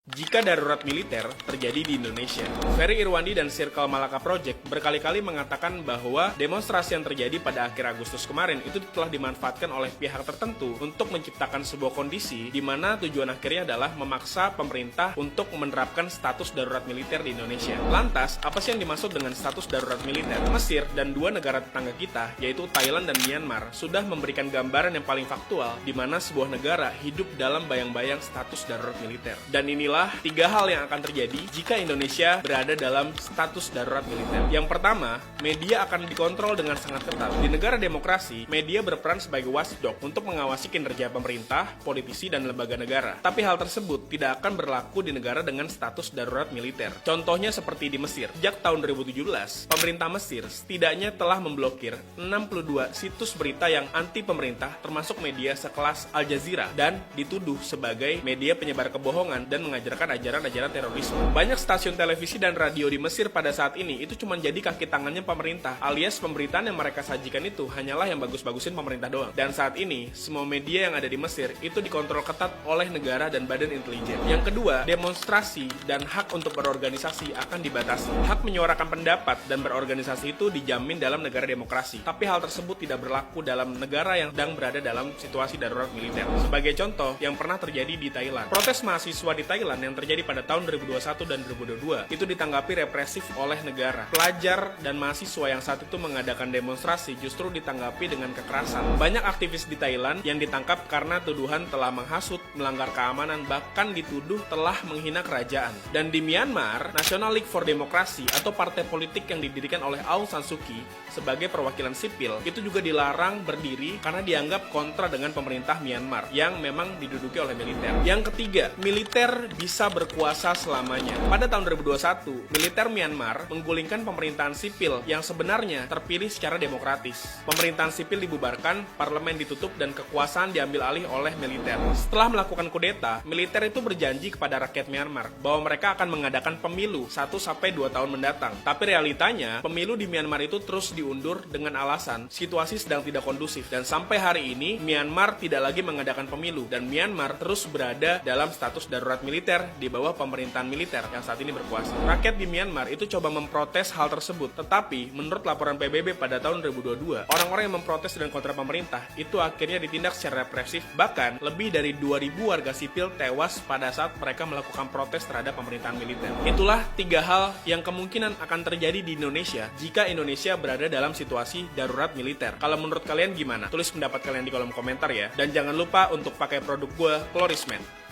Jika darurat militer terjadi di Indonesia, Ferry Irwandi dan Circle Malaka Project berkali-kali mengatakan bahwa demonstrasi yang terjadi pada akhir Agustus kemarin itu telah dimanfaatkan oleh pihak tertentu untuk menciptakan sebuah kondisi di mana tujuan akhirnya adalah memaksa pemerintah untuk menerapkan status darurat militer di Indonesia. Lantas, apa sih yang dimaksud dengan status darurat militer? Mesir dan dua negara tetangga kita, yaitu Thailand dan Myanmar, sudah memberikan gambaran yang paling faktual di mana sebuah negara hidup dalam bayang-bayang status darurat militer. Dan inilah tiga hal yang akan terjadi jika Indonesia berada dalam status darurat militer. Yang pertama, media akan dikontrol dengan sangat ketat. Di negara demokrasi, media berperan sebagai watchdog untuk mengawasi kinerja pemerintah, politisi, dan lembaga negara. Tapi hal tersebut tidak akan berlaku di negara dengan status darurat militer. Contohnya seperti di Mesir. Sejak tahun 2017, pemerintah Mesir setidaknya telah memblokir 62 situs berita yang anti pemerintah, termasuk media sekelas Al Jazeera, dan dituduh sebagai media penyebar kebohongan dan mengajarkan ajaran-ajaran terorisme. Banyak stasiun televisi dan radio di Mesir pada saat ini itu cuma jadi kaki tangannya pemerintah, alias pemberitaan yang mereka sajikan itu hanyalah yang bagus-bagusin pemerintah doang. Dan saat ini, semua media yang ada di Mesir itu dikontrol ketat oleh negara dan badan intelijen. Yang kedua, demonstrasi dan hak untuk berorganisasi akan dibatasi. Hak menyuarakan pendapat dan berorganisasi itu dijamin dalam negara demokrasi. Tapi hal tersebut tidak berlaku dalam negara yang sedang berada dalam situasi darurat militer. Sebagai contoh, yang pernah terjadi di Thailand. Protes mahasiswa di Thailand yang terjadi pada tahun 2021 dan 2022 itu ditanggapi represif oleh negara. Pelajar dan mahasiswa yang saat itu mengadakan demonstrasi justru ditanggapi dengan kekerasan. Banyak aktivis di Thailand yang ditangkap karena tuduhan telah menghasut, melanggar keamanan, bahkan dituduh telah menghina kerajaan. Dan di Myanmar, National League for Democracy atau partai politik yang didirikan oleh Aung San Suu Kyi sebagai perwakilan sipil itu juga dilarang berdiri karena dianggap kontra dengan pemerintah Myanmar yang memang diduduki oleh militer. Yang ketiga, militer bisa berkuasa selamanya. Pada tahun 2021, militer Myanmar menggulingkan pemerintahan sipil yang sebenarnya terpilih secara demokratis. Pemerintahan sipil dibubarkan, parlemen ditutup, dan kekuasaan diambil alih oleh militer. Setelah melakukan kudeta, militer itu berjanji kepada rakyat Myanmar bahwa mereka akan mengadakan pemilu 1-2 tahun mendatang. Tapi realitanya, pemilu di Myanmar itu terus diundur dengan alasan situasi sedang tidak kondusif. Dan sampai hari ini, Myanmar tidak lagi mengadakan pemilu, dan Myanmar terus berada dalam status darurat militer di bawah pemerintahan militer yang saat ini berkuasa. Rakyat di Myanmar itu coba memprotes hal tersebut, tetapi menurut laporan PBB pada tahun 2022, orang-orang yang memprotes dan kontra pemerintah itu akhirnya ditindak secara represif, bahkan lebih dari 2.000 warga sipil tewas pada saat mereka melakukan protes terhadap pemerintahan militer. Itulah tiga hal yang kemungkinan akan terjadi di Indonesia jika Indonesia berada dalam situasi darurat militer. Kalau menurut kalian gimana? Tulis pendapat kalian di kolom komentar ya. Dan jangan lupa untuk pakai produk gue, Klorisman.